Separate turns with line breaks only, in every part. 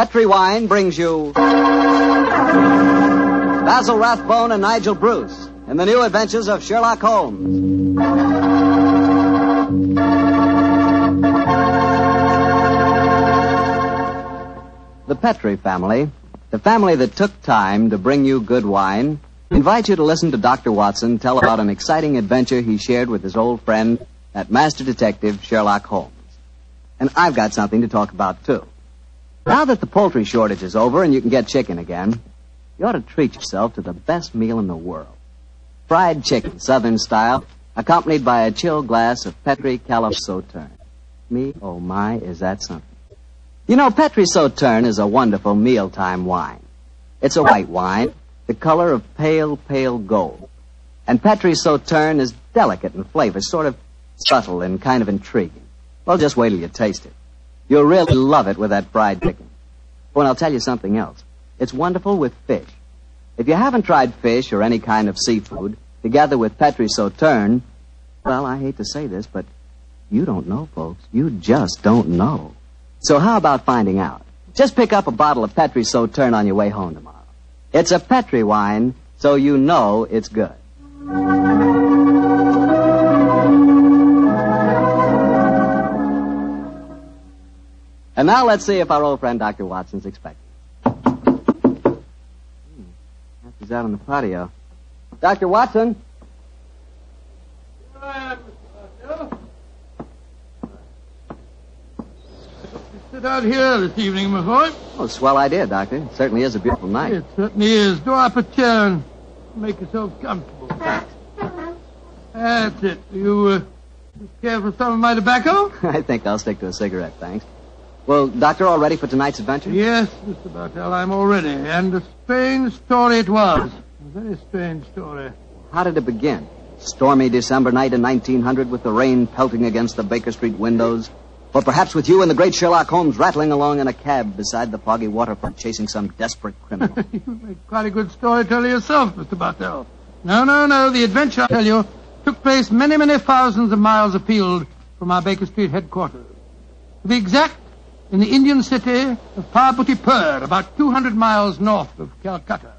Petri Wine brings you Basil Rathbone and Nigel Bruce in the new adventures of Sherlock Holmes. The Petri family, the family that took time to bring you good wine, invite you to listen to Dr. Watson tell about an exciting adventure he shared with his old friend, that master detective, Sherlock Holmes. And I've got something to talk about, too. Now that the poultry shortage is over and you can get chicken again, you ought to treat yourself to the best meal in the world. Fried chicken, Southern style, accompanied by a chilled glass of Petri Calif Sauterne. Me, oh my, is that something. You know, Petri Sauterne is a wonderful mealtime wine. It's a white wine, the color of pale, pale gold. And Petri Sauterne is delicate in flavor, sort of subtle and kind of intriguing. Well, just wait till you taste it. You'll really love it with that fried chicken. Oh, and I'll tell you something else. It's wonderful with fish. If you haven't tried fish or any kind of seafood, together with Petri Sauterne, well, I hate to say this, but you don't know, folks. You just don't know. So how about finding out? Just pick up a bottle of Petri Sauterne on your way home tomorrow. It's a Petri wine, so you know it's good. And now let's see if our old friend Dr. Watson's expecting. He's out on the patio. Dr. Watson?
Here I am, Mr. Basil. Sit out here this evening, my boy.
Oh, swell idea, Doctor. It certainly is a beautiful night.
It certainly is. Draw up a chair and make yourself comfortable. That's it. You care for some of my tobacco?
I think I'll stick to a cigarette, thanks. Well, Doctor, all ready for tonight's adventure?
Yes, Mr. Bartell, I'm all ready. And a strange story it was. A very strange story.
How did it begin? Stormy December night in 1900 with the rain pelting against the Baker Street windows? Or perhaps with you and the great Sherlock Holmes rattling along in a cab beside the foggy waterfront chasing some desperate criminal?
You make quite a good storyteller yourself, Mr. Bartell. No. The adventure, I tell you, took place many, many thousands of miles afield from our Baker Street headquarters. To be exact, in the Indian city of Parbutipur, about 200 miles north of Calcutta.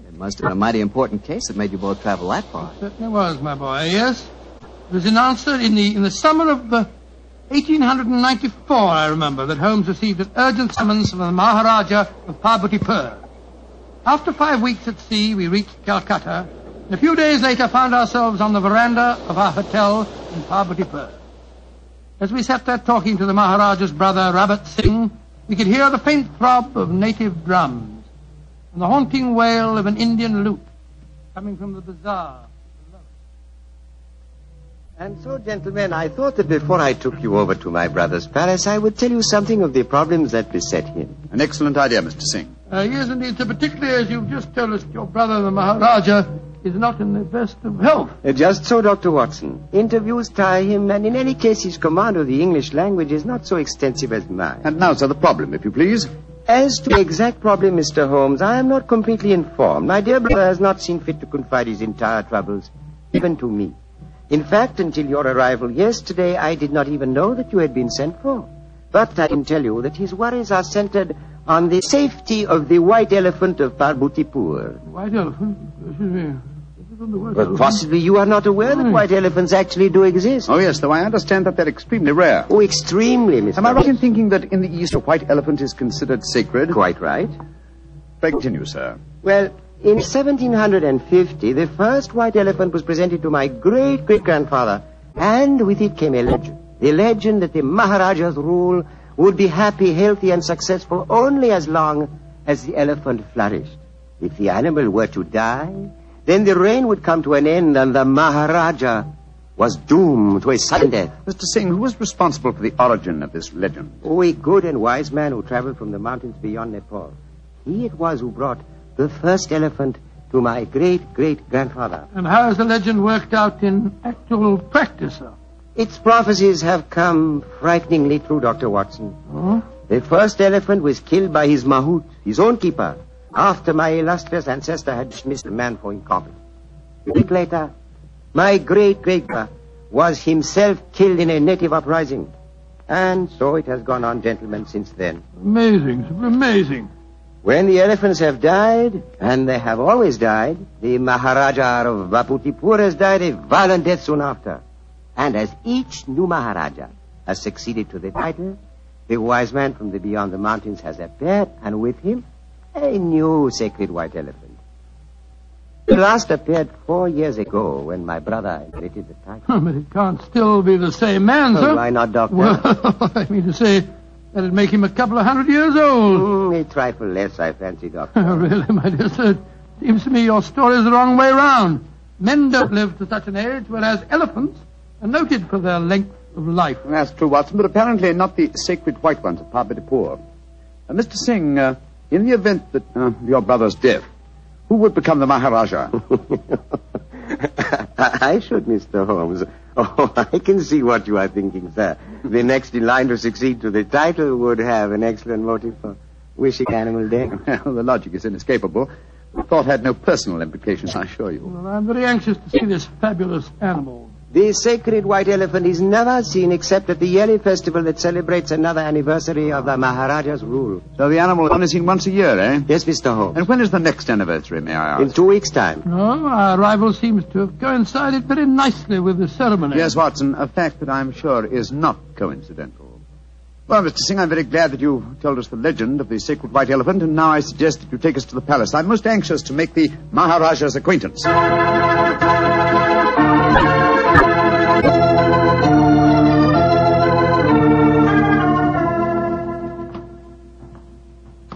It must have been a mighty important case that made you both travel that far.
It certainly was, my boy, yes. It was announced in the summer of 1894, I remember, that Holmes received an urgent summons from the Maharaja of Parbutipur. After 5 weeks at sea, we reached Calcutta, and a few days later found ourselves on the veranda of our hotel in Parbutipur. As we sat there talking to the Maharaja's brother, Rabat Singh, we could hear the faint throb of native drums and the haunting wail of an Indian lute coming from the bazaar.
And so, gentlemen, I thought that before I took you over to my brother's palace, I would tell you something of the problems that beset him.
An excellent idea, Mr. Singh.
Yes, indeed, sir, particularly as you've just told us your brother, the Maharaja, is not in the best of health.
Just so, Dr. Watson. Interviews tire him, and in any case, his command of the English language is not so extensive as mine.
And now, sir, the problem, if you please.
As to the exact problem, Mr. Holmes, I am not completely informed. My dear brother has not seen fit to confide his entire troubles, even to me. In fact, until your arrival yesterday, I did not even know that you had been sent for. But I can tell you that his worries are centered on the safety of the white elephant of Parbutipur.
White elephant? Excuse me.
Well, possibly you are not aware that white elephants actually do exist.
Oh, yes, though I understand that they're extremely rare.
Oh, extremely, Mr.
Am I right in thinking that in the East a white elephant is considered sacred?
Quite right.
Pray continue, sir.
Well, in 1750, the first white elephant was presented to my great-great-grandfather, and with it came a legend. The legend that the Maharaja's rule would be happy, healthy, and successful only as long as the elephant flourished. If the animal were to die, then the reign would come to an end, and the Maharaja was doomed to a sudden death.
Mr. Singh, who was responsible for the origin of this legend?
Oh, a good and wise man who traveled from the mountains beyond Nepal. He it was who brought the first elephant to my great-great-grandfather.
And how has the legend worked out in actual practice, sir?
Its prophecies have come frighteningly true, Dr. Watson.
Oh?
The first elephant was killed by his mahout, his own keeper, after my illustrious ancestor had dismissed the man for incompetent. A week later, my great-great-grandfather was himself killed in a native uprising. And so it has gone on, gentlemen, since then.
Amazing, amazing.
When the elephants have died, and they have always died, the Maharaja of Baputipur has died a violent death soon after. And as each new Maharaja has succeeded to the title, the wise man from the beyond the mountains has appeared, and with him, a new sacred white elephant. He last appeared 4 years ago when my brother inherited the title.
But it can't still be the same man, sir.
Why not, Doctor?
Well, I mean to say, that'd make him a couple of 100 years old.
A trifle less, I fancy, Doctor.
Really, my dear sir, seems to me your story's the wrong way round. Men don't live to such an age, whereas elephants are noted for their length of life.
That's true, Watson, but apparently not the sacred white ones of Parbitipur. Mr. Singh, in the event that your brother's death, who would become the Maharaja?
I should, Mr. Holmes. Oh, I can see what you are thinking, sir. The next in line to succeed to the title would have an excellent motive for wishing animal death.
Well, the logic is inescapable. The thought had no personal implications, I assure you.
Well, I'm very anxious to see this fabulous animal.
The sacred white elephant is never seen except at the yearly festival that celebrates another anniversary of the Maharaja's rule.
So the animal is only seen once a year, eh?
Yes, Mr. Holmes.
And when is the next anniversary, may I ask?
In 2 weeks' time.
No, our arrival seems to have coincided very nicely with the ceremony.
Yes, Watson, a fact that I'm sure is not coincidental. Well, Mr. Singh, I'm very glad that you told us the legend of the sacred white elephant, and now I suggest that you take us to the palace. I'm most anxious to make the Maharaja's acquaintance.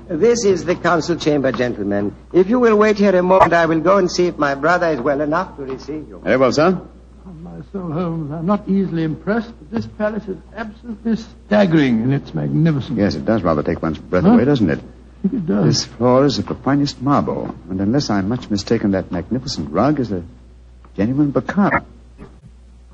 This is the council chamber, gentlemen. If you will wait here a moment, I will go and see if my brother is well enough to receive you.
Very well, sir.
On my soul, Holmes, I'm not easily impressed, but this palace is absolutely staggering in its magnificence.
Yes, it does rather take one's breath away, doesn't it?
I think it does.
This floor is of the finest marble, and unless I'm much mistaken, that magnificent rug is a genuine brocade.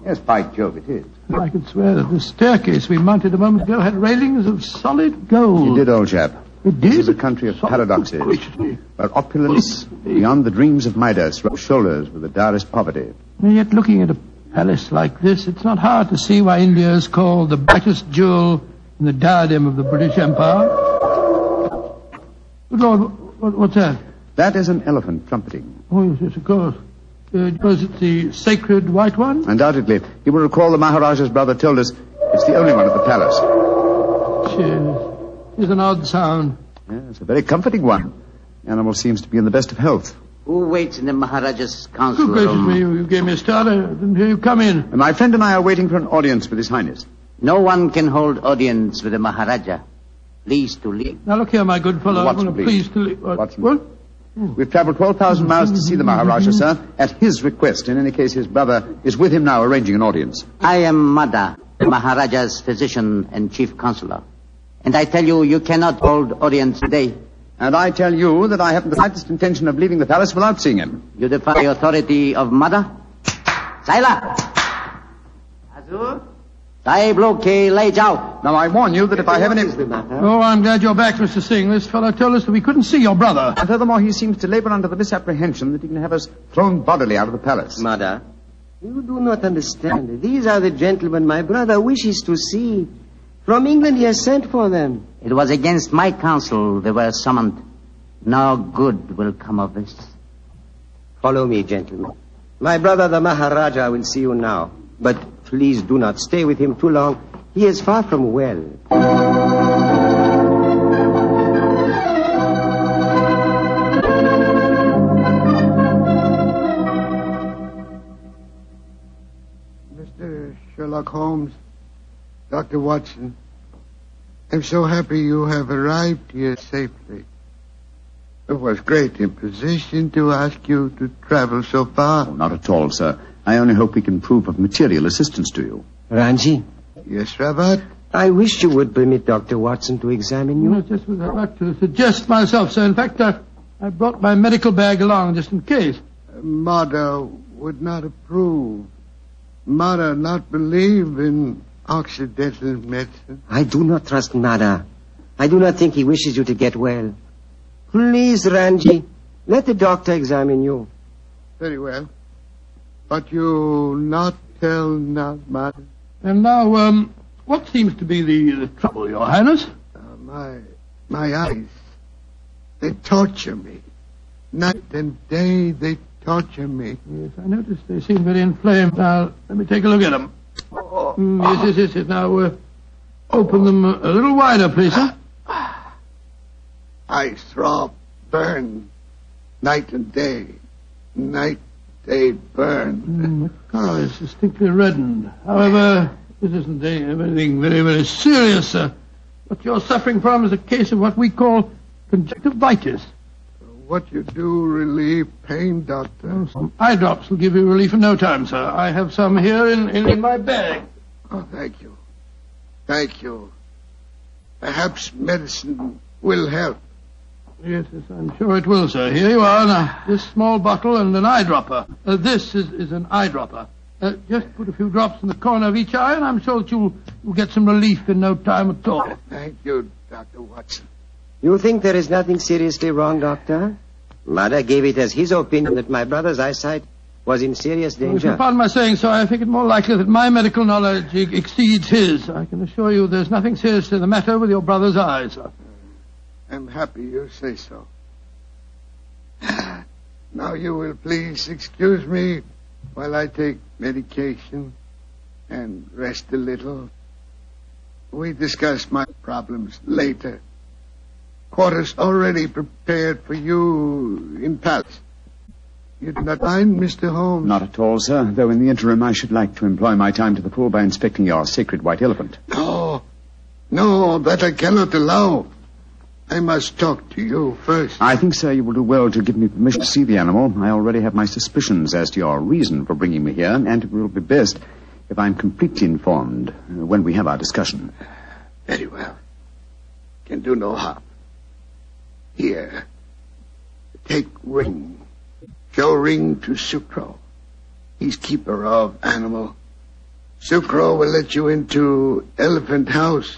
Yes, by Jove, it is.
I could swear that the staircase we mounted a moment ago had railings of solid gold.
You did, old chap.
It did?
This is a country of paradoxes, where opulence beyond the dreams of Midas rubs shoulders with the direst poverty.
And yet, looking at a palace like this, it's not hard to see why India is called the brightest jewel in the diadem of the British Empire. Good Lord, what's that?
That is an elephant trumpeting.
Oh, yes, of course. Was it the sacred white one?
Undoubtedly. You will recall the Maharaja's brother told us it's the only one at the palace.
Cheers. It's an odd sound.
Yes, a very comforting one. The animal seems to be in the best of health.
Who waits in the Maharaja's council
Good gracious
room?
me, you gave me a start. I didn't hear you come in.
And my friend and I are waiting for an audience with His Highness.
No one can hold audience with the Maharaja. Please to leave.
Now, look here, my good fellow.
Watson,
I'm
please.
pleased to leave.
Watson.
What?
We've traveled 12,000 miles to see the Maharaja, sir, at his request. In any case, his brother is with him now arranging an audience.
I am Mada, the Maharaja's physician and chief counselor. And I tell you, you cannot hold audience today.
And I tell you that I haven't the slightest intention of leaving the palace without seeing him.
You defy the authority of Mada? Saila! Azur? Sahib loke lay jao.
Now, I warn you that if I have any...
Oh, I'm glad you're back, Mr. Singh. This fellow told us that we couldn't see your brother.
And furthermore, he seems to labor under the misapprehension that he can have us thrown bodily out of the palace.
Mother, you do not understand. These are the gentlemen my brother wishes to see. From England he has sent for them.
It was against my counsel they were summoned. No good will come of this.
Follow me, gentlemen. My brother, the Maharaja, will see you now. But please do not stay with him too long. He is far from well.
Mr. Sherlock Holmes, Dr. Watson, I'm so happy you have arrived here safely. It was great imposition to ask you to travel so far.
Oh, not at all, sir. I only hope we can prove of material assistance to you.
Ranji,
Yes, Rabat?
I wish you would permit Dr. Watson to examine you.
Yes, just what I'd like to suggest myself, sir. In fact, I brought my medical bag along just in case.
Mother would not approve. Mother not believe in Occidental medicine.
I do not trust Mada. I do not think he wishes you to get well. Please, Ranji, let the doctor examine you.
Very well. But you not tell not Mother.
And now, What seems to be the trouble, Your Highness?
My eyes, they torture me. Night and day, they torture me.
Yes, I noticed they seem very inflamed. Now, let me take a look at them. Yes. Now, open them a little wider, please, sir.
I throb, burn, night and day. Night, day, burn.
The color is distinctly reddened. However, this isn't anything very, very serious, sir. What you're suffering from is a case of what we call conjunctivitis.
What you do relieve pain, Doctor?
Some eye drops will give you relief in no time, sir. I have some here in my bag.
Oh, thank you. Thank you. Perhaps medicine will help.
Yes, I'm sure it will, sir. Here you are. Now, this small bottle and an eyedropper. This is an eyedropper. Just put a few drops in the corner of each eye, and I'm sure that you'll get some relief in no time at all.
Thank you, Dr. Watson.
You think there is nothing seriously wrong, Doctor? Mother gave it as his opinion that my brother's eyesight was in serious
If you
danger.
pardon my saying so, I think it more likely that my medical knowledge exceeds his. I can assure you there's nothing seriously the matter with your brother's eyes, sir.
I'm happy you say so. Now you will please excuse me while I take medication and rest a little. We discuss my problems later. Quarters already prepared for you in palace. You do not mind, Mr. Holmes?
Not at all, sir, though in the interim I should like to employ my time to the full by inspecting your sacred white elephant.
No, that I cannot allow. I must talk to you first.
I think, sir, you will do well to give me permission to see the animal. I already have my suspicions as to your reason for bringing me here, and it will be best if I'm completely informed when we have our discussion.
Very well. Can do no harm. Here. Take ring. Show ring to Sucro. He's keeper of animal. Sucro will let you into elephant house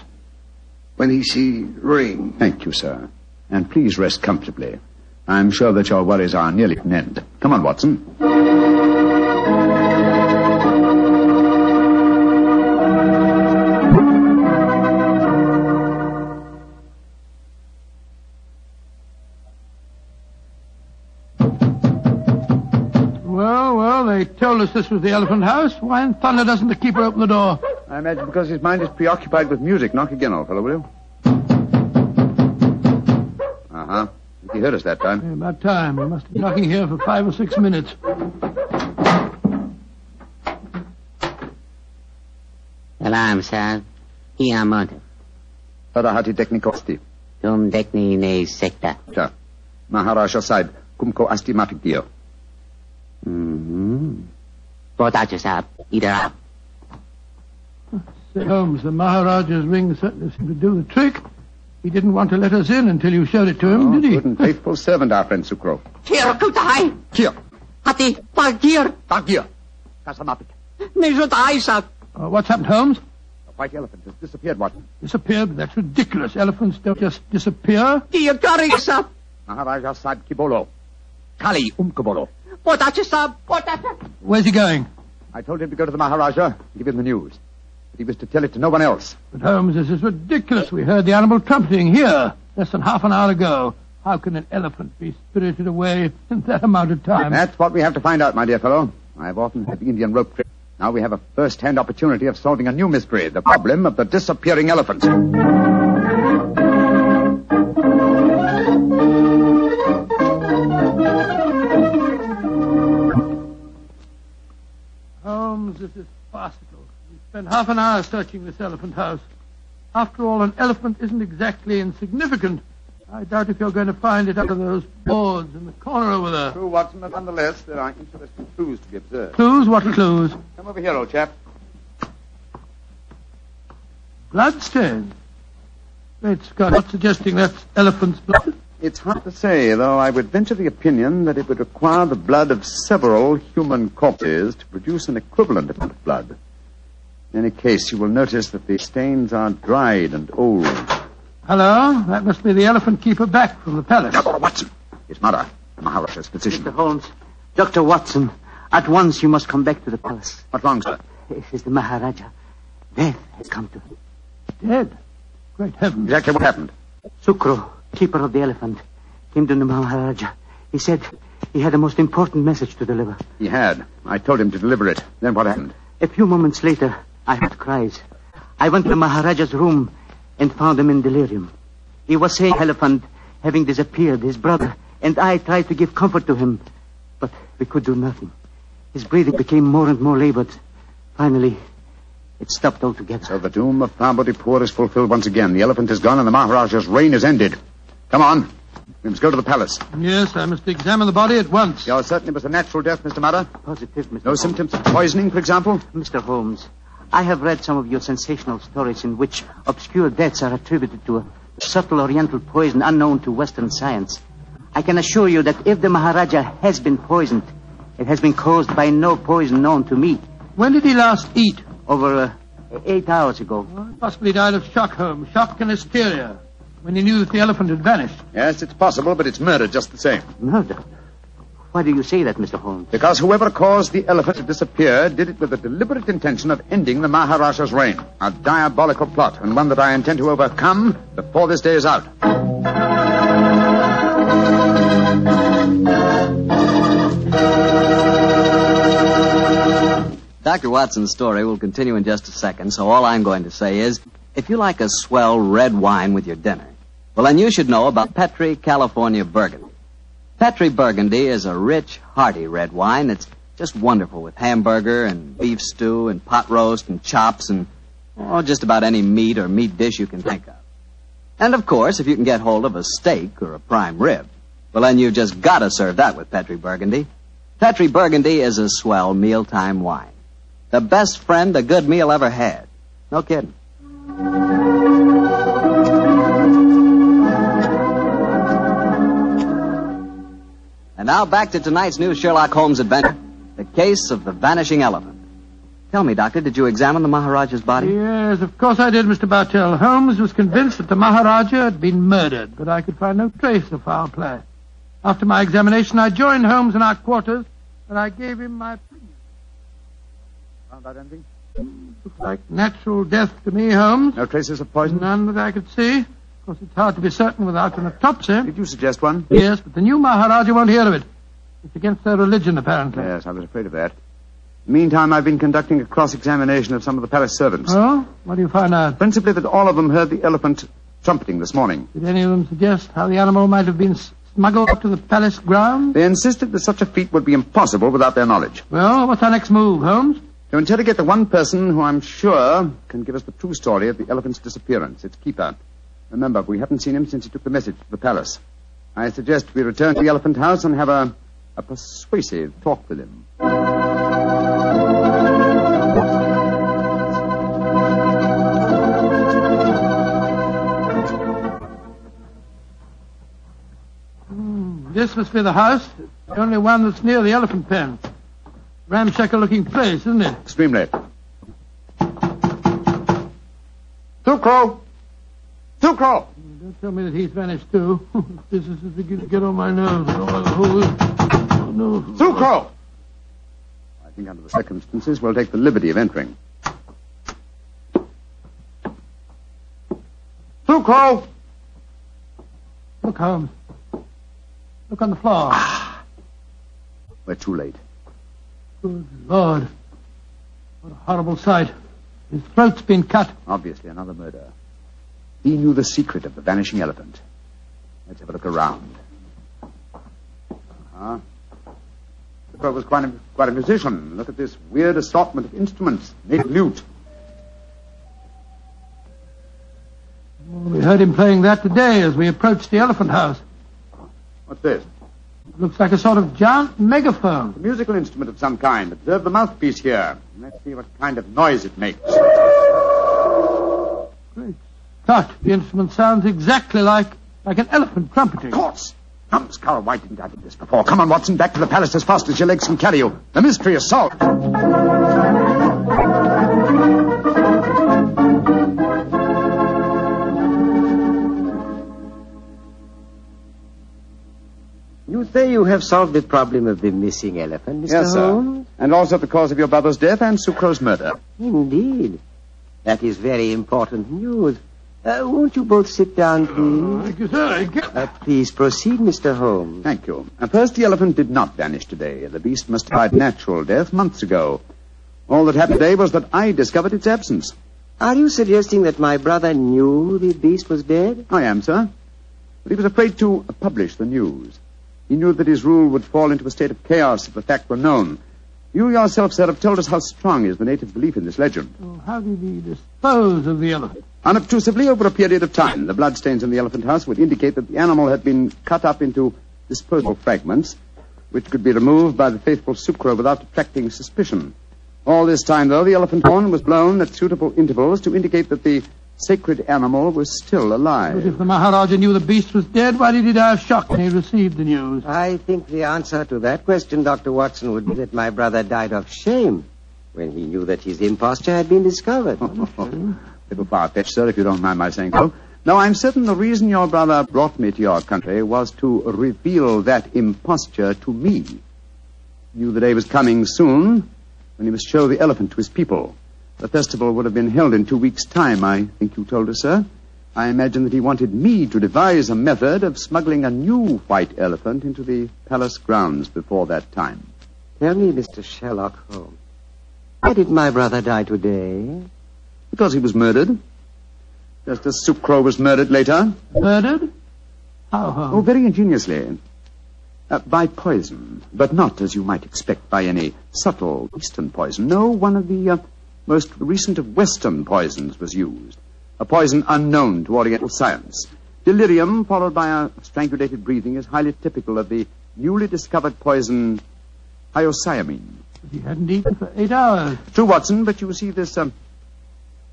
when he see ring.
Thank you, sir. And please rest comfortably. I'm sure that your worries are nearly at an end. Come on, Watson.
Well, they told us this was the elephant house. Why in thunder doesn't the keeper open the door?
I imagine because his mind is preoccupied with music. Knock again, old fellow, will you? Uh-huh. He heard us that time.
Yeah, about time. He must have been knocking here for 5 or 6 minutes.
Salam, sir. Ia motive.
Padahati teknikosti.
Tum dekni ne sekta.
Sir. Maharaja side. Kumko asti mafik dio.
Potato sab. Either up.
Say, Holmes, the Maharaja's ring certainly seemed to do the trick. He didn't want to let us in until you showed it to him, did he?
Good and faithful servant, our friend Sucro.
Here, kutai.
Here.
Hati, pagir.
Tagir. Kasamapik.
Nejutai sab.
What's happened, Holmes?
The white elephant has disappeared, Watson.
Disappeared? That's ridiculous. Elephants don't just disappear.
Kia kari sab.
Maharaja side kibolo. Kali umkabolo.
Potato sab. Potato.
Where's he going?
I told him to go to the Maharaja and give him the news. But he was to tell it to no one else.
But, Holmes, this is ridiculous. We heard the animal trumpeting here less than half an hour ago. How can an elephant be spirited away in that amount of time?
That's what we have to find out, my dear fellow. I've often had the Indian rope trick. Now we have a first-hand opportunity of solving a new mystery, the problem of the disappearing elephant.
Holmes, this is farcical. We spent half an hour searching this elephant house. After all, an elephant isn't exactly insignificant. I doubt if you're going to find it under those boards in the corner over there.
True, Watson, but nonetheless, there are interesting clues to be observed.
Clues? What clues?
Come over here, old chap.
Bloodstains. Great Scott, not suggesting that's elephant's blood.
It's hard to say, though I would venture the opinion that it would require the blood of several human corpses to produce an equivalent amount of blood. In any case, you will notice that the stains are dried and old.
Hello? That must be the elephant keeper back from the palace.
Now, Watson, his mother, the Maharaja's physician.
Mr. Holmes. Dr. Watson. At once you must come back to the palace.
What's wrong, sir?
It is the Maharaja. Death has come to him.
Dead? Great heavens.
Exactly what happened?
Sukro, keeper of the elephant, came to the Maharaja. He said he had a most important message to deliver.
He had. I told him to deliver it. Then what happened?
A few moments later, I heard cries. I went to the Maharaja's room and found him in delirium. He was saying elephant having disappeared, his brother, and I tried to give comfort to him, but we could do nothing. His breathing became more and more labored. Finally, it stopped altogether.
So the doom of Parbodipur is fulfilled once again. The elephant is gone and the Maharaja's reign is ended. Come on. We must go to the palace.
Yes, I must examine the body at once.
You're certain it was a natural death, Mr. Mudder?
Positive, Mr.
No
Holmes.
symptoms of poisoning, for example?
Mr. Holmes, I have read some of your sensational stories in which obscure deaths are attributed to a subtle oriental poison unknown to Western science. I can assure you that if the Maharaja has been poisoned, it has been caused by no poison known to me.
When did he last eat?
Over 8 hours ago.
Well, he possibly died of shock, Holmes. Shock and hysteria. When he knew that the elephant had vanished.
Yes, it's possible, but it's murder just the same.
Murder? Why do you say that, Mr. Holmes?
Because whoever caused the elephant to disappear did it with the deliberate intention of ending the Maharaja's reign. A diabolical plot, and one that I intend to overcome before this day is out.
Dr. Watson's story will continue in just a second, so all I'm going to say is, if you like a swell red wine with your dinner, well, then you should know about Petri California Burgundy. Petri Burgundy is a rich, hearty red wine that's just wonderful with hamburger and beef stew and pot roast and chops and just about any meat or meat dish you can think of. And, of course, if you can get hold of a steak or a prime rib, well, then you've just got to serve that with Petri Burgundy. Petri Burgundy is a swell mealtime wine. The best friend a good meal ever had. No kidding. And now back to tonight's new Sherlock Holmes adventure, the case of the vanishing elephant. Tell me, Doctor, did you examine the Maharaja's body?
Yes, of course I did, Mr. Bartell. Holmes was convinced that the Maharaja had been murdered, but I could find no trace of foul play. After my examination, I joined Holmes in our quarters, and I gave him my opinion.
Found out anything?
Looks like natural death to me, Holmes.
No traces of poison?
None that I could see. Of course, it's hard to be certain without an autopsy.
Did you suggest one?
Yes, but the new Maharaja won't hear of it. It's against their religion, apparently.
Yes, I was afraid of that. Meantime, I've been conducting a cross-examination of some of the palace servants.
Oh? What do you find out?
Principally that all of them heard the elephant trumpeting this morning.
Did any of them suggest how the animal might have been smuggled up to the palace grounds?
They insisted that such a feat would be impossible without their knowledge.
Well, what's our next move, Holmes?
To interrogate the one person who I'm sure can give us the true story of the elephant's disappearance, its keeper. Remember, we haven't seen him since he took the message to the palace. I suggest we return to the elephant house and have a persuasive talk with him.
This must be the house. The only one that's near the elephant pen. Ramshackle-looking place, isn't it?
Extremely. Sukro! Sukro!
Don't tell me that he's vanished, too. This is beginning to get on my nerves. Oh, no.
Sukro! I think under the circumstances, we'll take the liberty of entering. Sukro!
Look, Holmes. Look on the floor.
We're too late.
Good Lord. What a horrible sight. His throat's been cut.
Obviously another murder. He knew the secret of the vanishing elephant. Let's have a look around. The fellow was quite a musician. Look at this weird assortment of instruments. Native lute.
We heard him playing that today as we approached the elephant house.
What's this?
It looks like a sort of giant megaphone.
A musical instrument of some kind. Observe the mouthpiece here. Let's see what kind of noise it makes.
Great Scott, the instrument sounds exactly like an elephant trumpeting.
Of course. Numbskull, why didn't I do this before? Come on, Watson, back to the palace as fast as your legs can carry you. The mystery is solved.
You say you have solved the problem of the missing elephant, Mr.
Yes, sir.
Holmes?
And also the cause of your brother's death and Sukro's murder.
Indeed. That is very important news. Won't you both sit down, please?
Thank you, sir.
Please proceed, Mr. Holmes.
Thank you. First, the elephant did not vanish today. The beast must have died natural death months ago. All that happened today was that I discovered its absence.
Are you suggesting that my brother knew the beast was dead?
I am, sir. But he was afraid to publish the news. He knew that his rule would fall into a state of chaos if the fact were known. You yourself, sir, have told us how strong is the native belief in this legend.
So how did he dispose of the elephant?
Unobtrusively over a period of time. The bloodstains in the elephant house would indicate that the animal had been cut up into disposable fragments, which could be removed by the faithful Sucro without attracting suspicion. All this time, though, the elephant horn was blown at suitable intervals to indicate that the sacred animal was still alive.
But if the Maharaja knew the beast was dead, why did he die of shock when he received the news?
I think the answer to that question, Dr. Watson, would be that my brother died of shame when he knew that his imposture had been discovered.
Little far-fetched, sir, if you don't mind my saying so. Now, I'm certain the reason your brother brought me to your country was to reveal that imposture to me. He knew the day was coming soon when he must show the elephant to his people. The festival would have been held in 2 weeks' time, I think you told us, sir. I imagine that he wanted me to devise a method of smuggling a new white elephant into the palace grounds before that time.
Tell me, Mr. Sherlock Holmes, why did my brother die today?
Because he was murdered. Just as Sucro was murdered later.
Murdered? How?
Oh, very ingeniously. By poison, but not, as you might expect, by any subtle Eastern poison. No, one of the most recent of Western poisons was used. A poison unknown to Oriental science. Delirium, followed by a strangulated breathing, is highly typical of the newly discovered poison hyoscyamine.
He hadn't eaten for 8 hours.
True, Watson, but you see this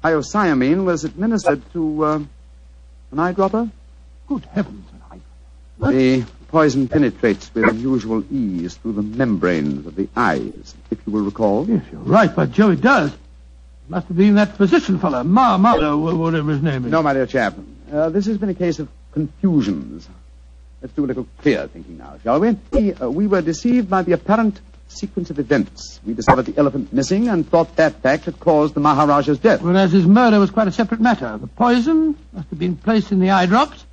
hyoscyamine was administered to an eyedropper.
Good heavens, an eyedropper.
The poison penetrates with unusual ease through the membranes of the eyes, if you will recall.
Yes, you're right, by Joe, it does. Must have been that physician fellow, whatever his name is.
No, my dear chap. This has been a case of confusions. Let's do a little clear thinking now, shall we? We were deceived by the apparent sequence of events. We discovered the elephant missing and thought that fact had caused the Maharaja's death.
Whereas his murder was quite a separate matter. The poison must have been placed in the eye drops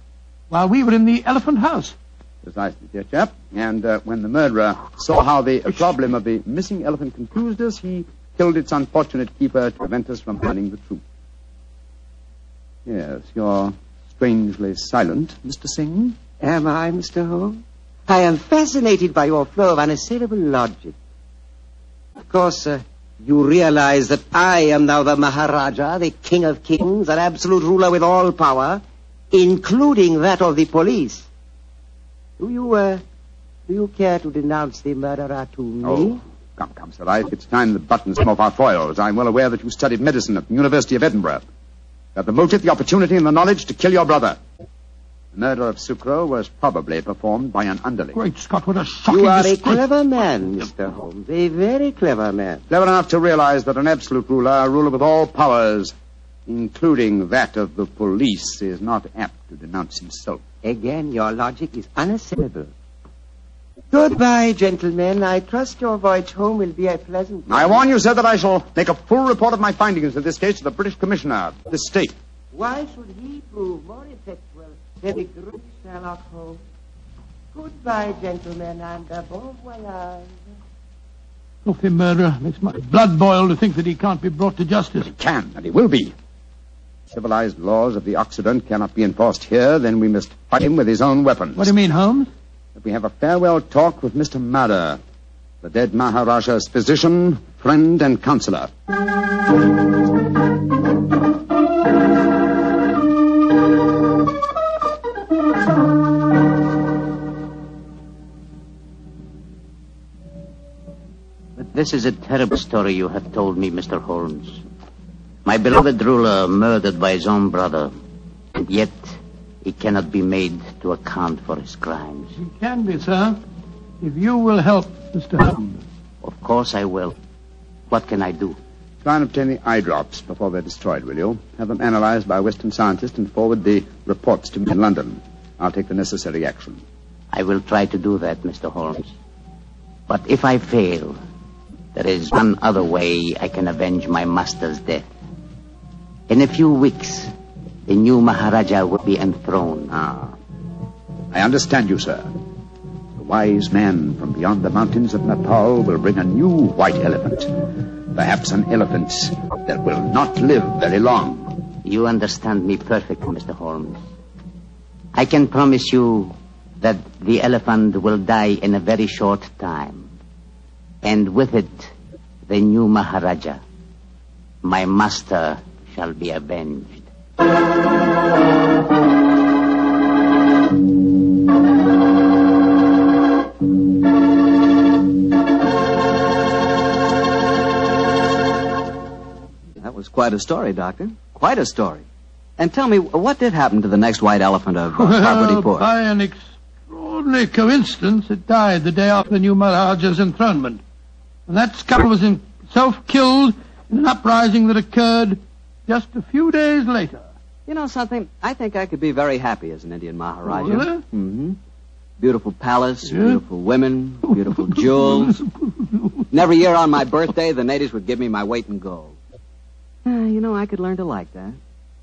while we were in the elephant house.
Precisely, dear chap. And when the murderer saw how the problem of the missing elephant confused us, he killed its unfortunate keeper to prevent us from finding the truth. Yes, you're strangely silent, Mr. Singh.
Am I, Mr. Holmes? I am fascinated by your flow of unassailable logic. Of course, you realize that I am now the Maharaja, the King of Kings, an absolute ruler with all power, including that of the police. Do you care to denounce the murderer to me?
Oh, come, Sir. It's time the buttons come off our foils. I'm well aware that you studied medicine at the University of Edinburgh. You have the motive, the opportunity, and the knowledge to kill your brother. The murder of Sucro was probably performed by an underling.
Great Scott, what a shocking
You are a
disgrace.
clever man, Mr. Holmes, a very clever man.
Clever enough to realize that an absolute ruler, a ruler with all powers, including that of the police, is not apt to denounce himself.
Again, your logic is unassailable. Goodbye, gentlemen. I trust your voyage home will be a pleasant one.
I warn you, sir, that I shall make a full report of my findings in this case to the British Commissioner of this state.
Why should he prove more effectual than the great Sherlock Holmes? Goodbye, gentlemen, and bon voyage.
Filthy murderer. Makes my blood boil to think that he can't be brought to justice.
He can, and he will be. Civilized laws of the Occident cannot be enforced here, then we must fight him with his own weapons.
What do you mean, Holmes?
That we have a farewell talk with Mr. Madder, the dead Maharaja's physician, friend, and counselor.
But this is a terrible story you have told me, Mr. Holmes. My beloved ruler murdered by his own brother, and yet he cannot be made to account for his crimes.
He can be, sir, if you will help Mr. Holmes.
Of course I will. What can I do?
Try and obtain the eye drops before they're destroyed, will you? Have them analyzed by a Western scientist and forward the reports to me in London. I'll take the necessary action.
I will try to do that, Mr. Holmes. But if I fail, there is one other way I can avenge my master's death. In a few weeks, the new Maharaja will be enthroned.
Ah, I understand you, sir. The wise man from beyond the mountains of Nepal will bring a new white elephant. Perhaps an elephant that will not live very long.
You understand me perfectly, Mr. Holmes. I can promise you that the elephant will die in a very short time. And with it, the new Maharaja, my master, shall be avenged.
That was quite a story, Doctor. Quite a story. And tell me, what did happen to the next white elephant of Parvati Port?
By an extraordinary coincidence, it died the day after the new Maharaja's enthronement. And that scum was himself killed in an uprising that occurred just a few days later.
You know something? I think I could be very happy as an Indian Maharaja.
Oh, really?
Mm-hmm. Beautiful palace, beautiful women, beautiful jewels. And every year on my birthday, the natives would give me my weight in gold. You know, I could learn to like that.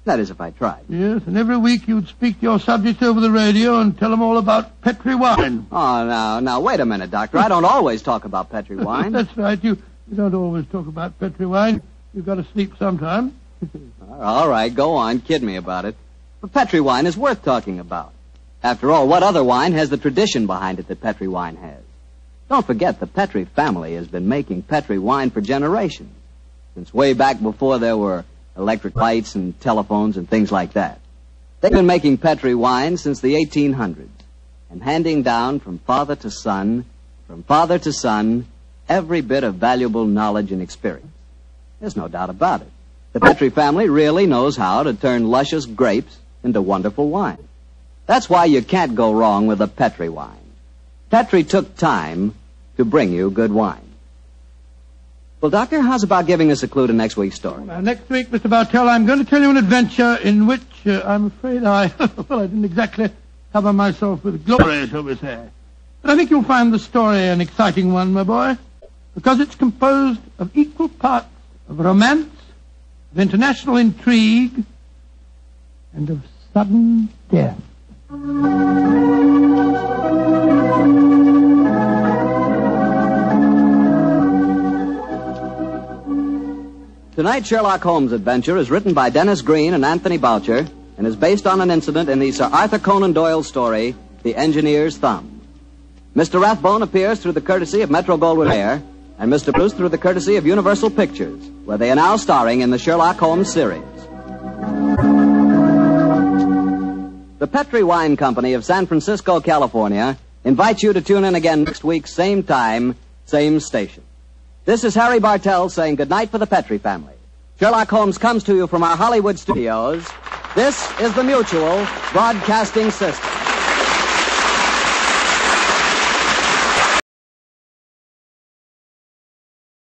That is, if I tried.
Yes, and every week you'd speak to your subjects over the radio and tell them all about Petri wine.
Oh, now, wait a minute, Doctor. I don't always talk about Petri wine.
That's right. You don't always talk about Petri wine. You've got to sleep sometime.
All right, go on. Kid me about it. But Petri wine is worth talking about. After all, what other wine has the tradition behind it that Petri wine has? Don't forget, the Petri family has been making Petri wine for generations. Since way back before there were electric lights and telephones and things like that. They've been making Petri wine since the 1800s and handing down from father to son, every bit of valuable knowledge and experience. There's no doubt about it. The Petri family really knows how to turn luscious grapes into wonderful wine. That's why you can't go wrong with a Petri wine. Petri took time to bring you good wine. Well, Doctor, how's about giving us a clue to next week's story?
Now, next week, Mr. Bartell, I'm going to tell you an adventure in which I'm afraid I didn't exactly cover myself with glory, shall we say. But I think you'll find the story an exciting one, my boy, because it's composed of equal parts of romance, of international intrigue, and of sudden death.
Tonight's Sherlock Holmes adventure is written by Dennis Green and Anthony Boucher and is based on an incident in the Sir Arthur Conan Doyle story, The Engineer's Thumb. Mr. Rathbone appears through the courtesy of Metro-Goldwyn-Mayer and Mr. Bruce through the courtesy of Universal Pictures, where they are now starring in the Sherlock Holmes series. The Petri Wine Company of San Francisco, California, invites you to tune in again next week, same time, same station. This is Harry Bartell saying goodnight for the Petri family. Sherlock Holmes comes to you from our Hollywood studios. This is the Mutual Broadcasting System.